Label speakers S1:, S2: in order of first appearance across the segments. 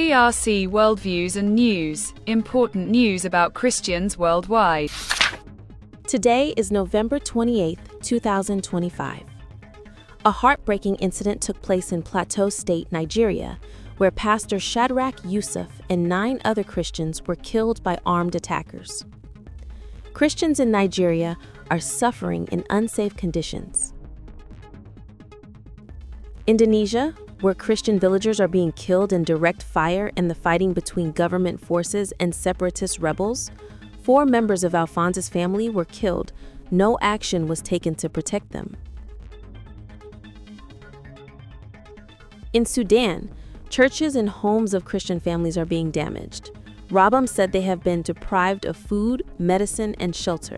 S1: CRC Worldviews and News, important news about Christians worldwide.
S2: Today is November 28, 2025. A heartbreaking incident took place in Plateau State, Nigeria, where Pastor Shadrach Yusuf and 9 other Christians were killed by armed attackers. Christians in Nigeria are suffering in unsafe conditions. Indonesia, where Christian villagers are being killed in direct fire in the fighting between government forces and separatist rebels, 4 members of Alphonse's family were killed. No action was taken to protect them. In Sudan, churches and homes of Christian families are being damaged. Rabam said they have been deprived of food, medicine, and shelter.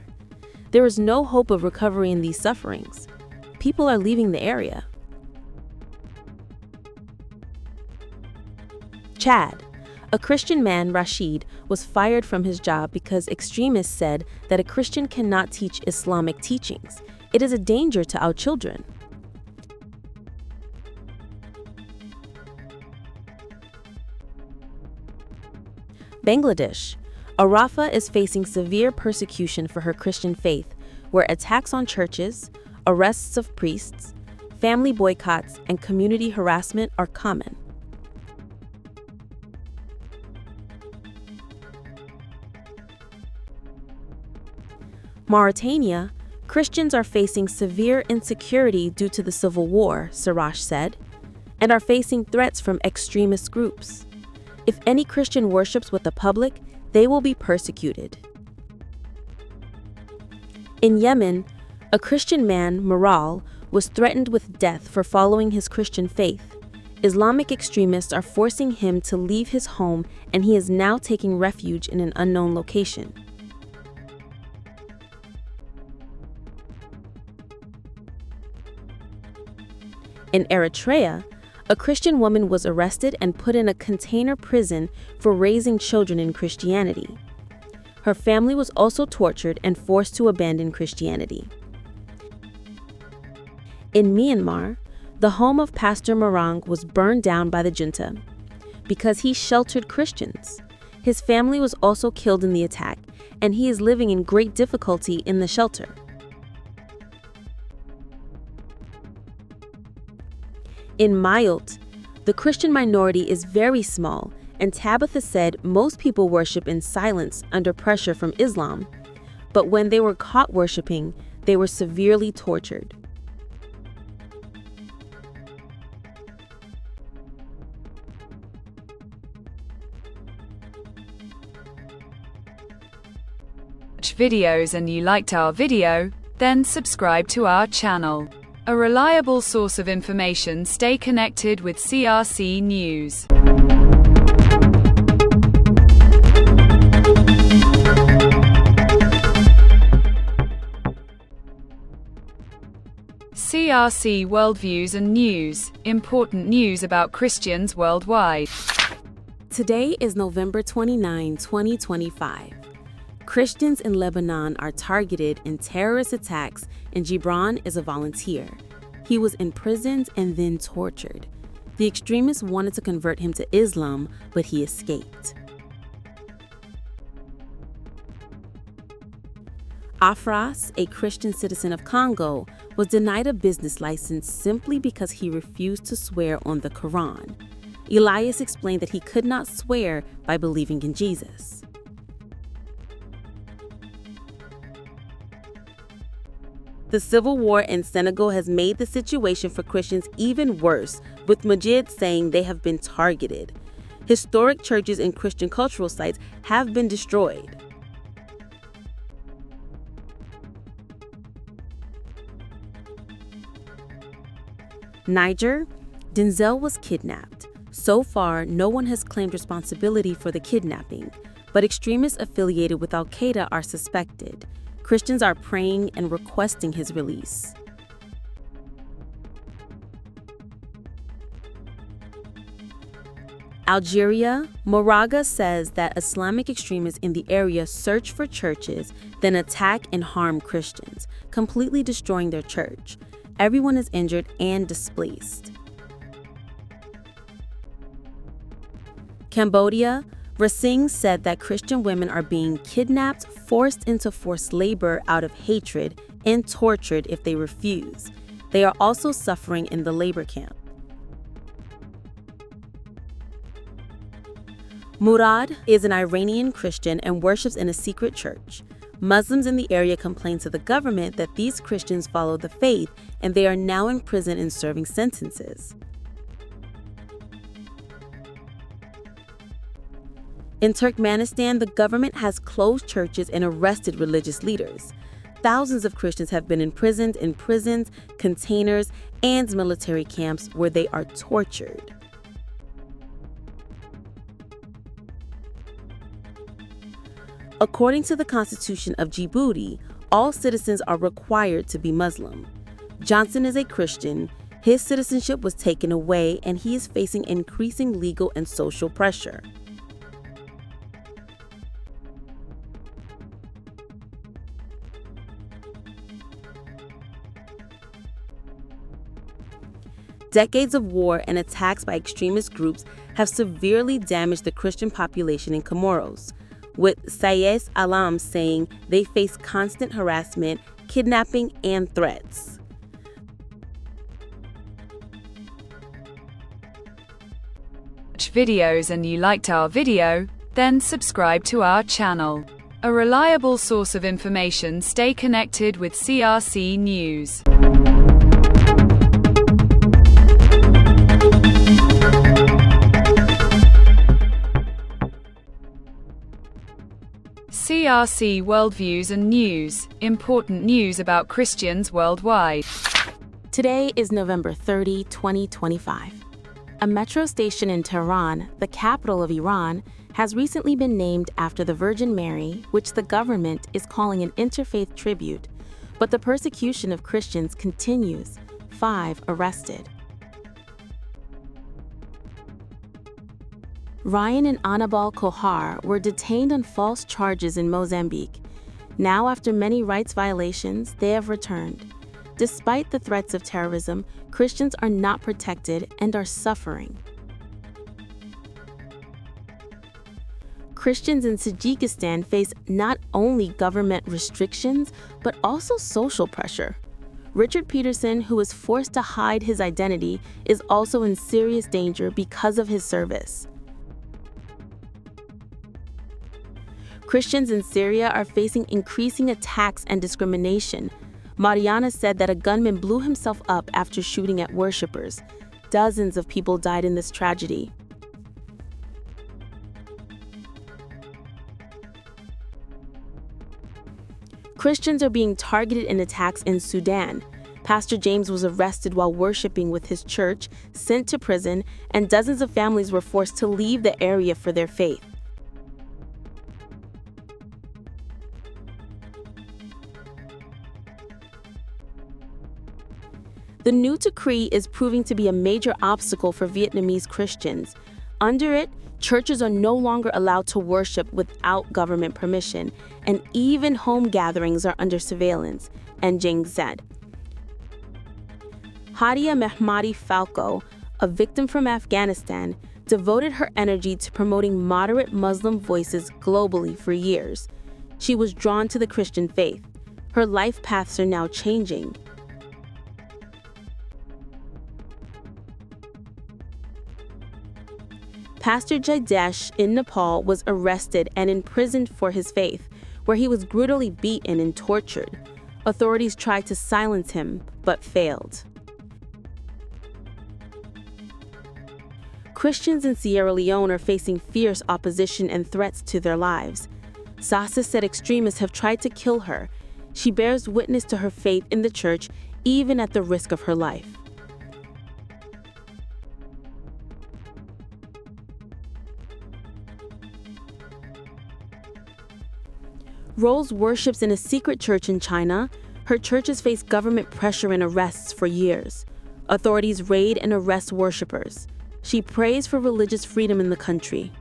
S2: There is no hope of recovery in these sufferings. People are leaving the area. Chad. A Christian man, Rashid, was fired from his job because extremists said that a Christian cannot teach Islamic teachings. It is a danger to our children. Bangladesh. Arafa is facing severe persecution for her Christian faith, where attacks on churches, arrests of priests, family boycotts, and community harassment are common. Mauritania, Christians are facing severe insecurity due to the civil war, Siraj said, and are facing threats from extremist groups. If any Christian worships with the public, they will be persecuted. In Yemen, a Christian man, Mural, was threatened with death for following his Christian faith. Islamic extremists are forcing him to leave his home, and he is now taking refuge in an unknown location. In Eritrea, a Christian woman was arrested and put in a container prison for raising children in Christianity. Her family was also tortured and forced to abandon Christianity. In Myanmar, the home of Pastor Marang was burned down by the junta because he sheltered Christians. His family was also killed in the attack, and he is living in great difficulty in the shelter. In Mayotte, the Christian minority is very small, and Tabitha said most people worship in silence under pressure from Islam, but when they were caught worshiping, they were severely tortured.
S1: Videos and you liked our video, then subscribe to our channel. A reliable source of information. Stay connected with CRC News. CRC Worldviews and News, important news about Christians worldwide.
S2: Today is November 29, 2025. Christians in Lebanon are targeted in terrorist attacks, and Gibran is a volunteer. He was imprisoned and then tortured. The extremists wanted to convert him to Islam, but he escaped. Afras, a Christian citizen of Congo, was denied a business license simply because he refused to swear on the Quran. Elias explained that he could not swear by believing in Jesus. The civil war in Senegal has made the situation for Christians even worse, with Majid saying they have been targeted. Historic churches and Christian cultural sites have been destroyed. Niger, Denzel was kidnapped. So far, no one has claimed responsibility for the kidnapping, but extremists affiliated with Al-Qaeda are suspected. Christians are praying and requesting his release. Algeria, Moraga says that Islamic extremists in the area search for churches, then attack and harm Christians, completely destroying their church. Everyone is injured and displaced. Cambodia, Rasing said that Christian women are being kidnapped, forced into forced labor out of hatred, and tortured if they refuse. They are also suffering in the labor camp. Murad is an Iranian Christian and worships in a secret church. Muslims in the area complain to the government that these Christians follow the faith and they are now in prison and serving sentences. In Turkmenistan, the government has closed churches and arrested religious leaders. Thousands of Christians have been imprisoned in prisons, containers, and military camps where they are tortured. According to the Constitution of Djibouti, all citizens are required to be Muslim. Johnson is a Christian. His citizenship was taken away, and he is facing increasing legal and social pressure. Decades of war and attacks by extremist groups have severely damaged the Christian population in Comoros, with Sayes Alam saying they face constant harassment, kidnapping, and threats.
S1: Watch videos and you liked our video, then subscribe to our channel. A reliable source of information. Stay connected with CRC News. CRC Worldviews and News. Important news about Christians worldwide.
S2: Today is November 30, 2025. A metro station in Tehran, the capital of Iran, has recently been named after the Virgin Mary, which the government is calling an interfaith tribute. But the persecution of Christians continues. 5 arrested. Ryan and Anabal Kohar were detained on false charges in Mozambique. Now, after many rights violations, they have returned. Despite the threats of terrorism, Christians are not protected and are suffering. Christians in Kyrgyzstan face not only government restrictions, but also social pressure. Richard Peterson, who was forced to hide his identity, is also in serious danger because of his service. Christians in Syria are facing increasing attacks and discrimination. Mariana said that a gunman blew himself up after shooting at worshippers. Dozens of people died in this tragedy. Christians are being targeted in attacks in Sudan. Pastor James was arrested while worshiping with his church, sent to prison, and dozens of families were forced to leave the area for their faith. The new decree is proving to be a major obstacle for Vietnamese Christians. Under it, churches are no longer allowed to worship without government permission, and even home gatherings are under surveillance, Njing said. Hadia Mehmadi Falco, a victim from Afghanistan, devoted her energy to promoting moderate Muslim voices globally for years. She was drawn to the Christian faith. Her life paths are now changing. Pastor Jaidesh in Nepal was arrested and imprisoned for his faith, where he was brutally beaten and tortured. Authorities tried to silence him, but failed. Christians in Sierra Leone are facing fierce opposition and threats to their lives. Sasa said extremists have tried to kill her. She bears witness to her faith in the church, even at the risk of her life. Rose worships in a secret church in China. Her church has faced government pressure and arrests for years. Authorities raid and arrest worshippers. She prays for religious freedom in the country.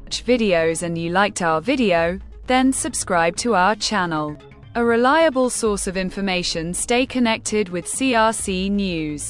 S1: Watch videos and you liked our video, then subscribe to our channel. A reliable source of information. Stay connected with CRC News.